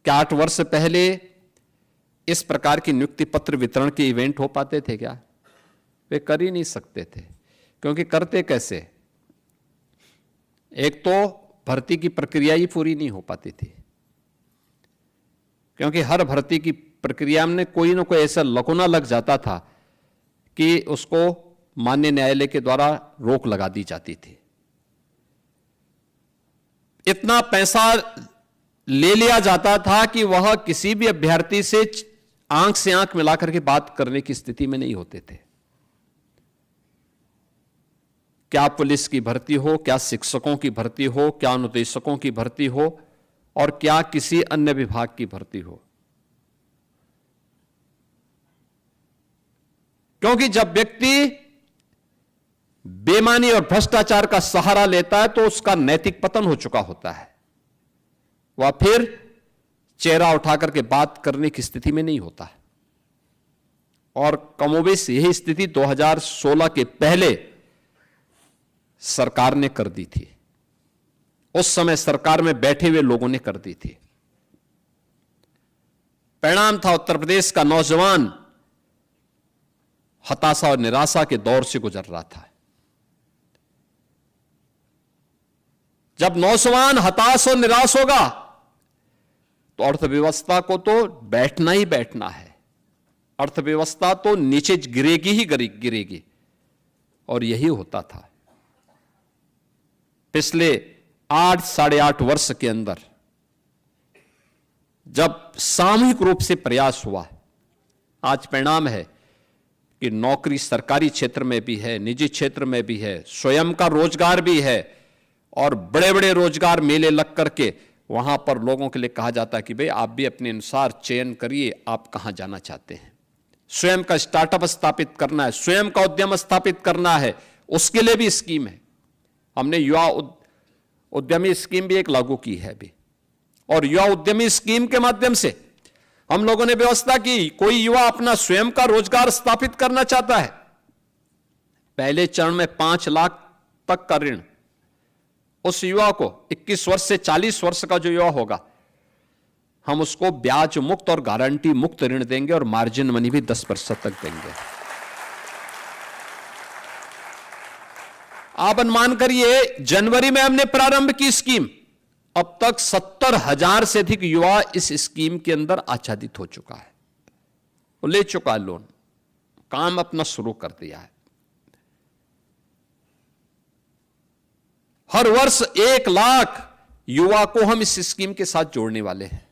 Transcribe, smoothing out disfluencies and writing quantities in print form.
क्या 8 वर्ष पहले इस प्रकार की नियुक्ति पत्र वितरण के इवेंट हो पाते थे क्या? वे कर ही नहीं सकते थे। क्योंकि करते कैसे? एक तो भर्ती की प्रक्रिया ही पूरी नहीं हो पाती थी, क्योंकि हर भर्ती की प्रक्रिया में कोई ना कोई ऐसा लकुना लग जाता था कि उसको माननीय न्यायालय के द्वारा रोक लगा दी जाती थी। इतना पैसा ले लिया जाता था कि वह किसी भी अभ्यर्थी से आंख मिलाकर के बात करने की स्थिति में नहीं होते थे। क्या पुलिस की भर्ती हो, क्या शिक्षकों की भर्ती हो, क्या अनुदेशकों की भर्ती हो, और क्या किसी अन्य विभाग की भर्ती हो। क्योंकि जब व्यक्ति बेईमानी और भ्रष्टाचार का सहारा लेता है तो उसका नैतिक पतन हो चुका होता है। वह फिर चेहरा उठाकर के बात करने की स्थिति में नहीं होता है। और कमोबेश यही स्थिति 2016 के पहले सरकार ने कर दी थी। उस समय सरकार में बैठे हुए लोगों ने कर दी थी। परिणाम था उत्तर प्रदेश का नौजवान हताशा और निराशा के दौर से गुजर रहा था। जब नौजवान हताश और निराश होगा तो अर्थव्यवस्था को तो बैठना ही बैठना है। अर्थव्यवस्था तो नीचे गिरेगी ही गिरेगी। और यही होता था पिछले 8-8.5 वर्ष के अंदर, जब सामूहिक रूप से प्रयास हुआ। आज परिणाम है कि नौकरी सरकारी क्षेत्र में भी है, निजी क्षेत्र में भी है, स्वयं का रोजगार भी है, और बड़े बड़े रोजगार मेले लग करके वहां पर लोगों के लिए कहा जाता है कि भाई आप भी अपने अनुसार चयन करिए, आप कहां जाना चाहते हैं। स्वयं का स्टार्टअप स्थापित करना है, स्वयं का उद्यम स्थापित करना है, उसके लिए भी स्कीम है। हमने युवा उद्यमी स्कीम भी एक लागू की है अभी, और युवा उद्यमी स्कीम के माध्यम से हम लोगों ने व्यवस्था की। कोई युवा अपना स्वयं का रोजगार स्थापित करना चाहता है, पहले चरण में 5 लाख तक का ऋण उस युवा को, 21 वर्ष से 40 वर्ष का जो युवा होगा, हम उसको ब्याज मुक्त और गारंटी मुक्त ऋण देंगे, और मार्जिन मनी भी 10% तक देंगे। आप अनुमान करिए, जनवरी में हमने प्रारंभ की स्कीम, अब तक 70,000 से अधिक युवा इस स्कीम के अंदर आच्छादित हो चुका है। वो ले चुका है लोन, काम अपना शुरू कर दिया है। हर वर्ष 1 लाख युवा को हम इस स्कीम के साथ जोड़ने वाले हैं।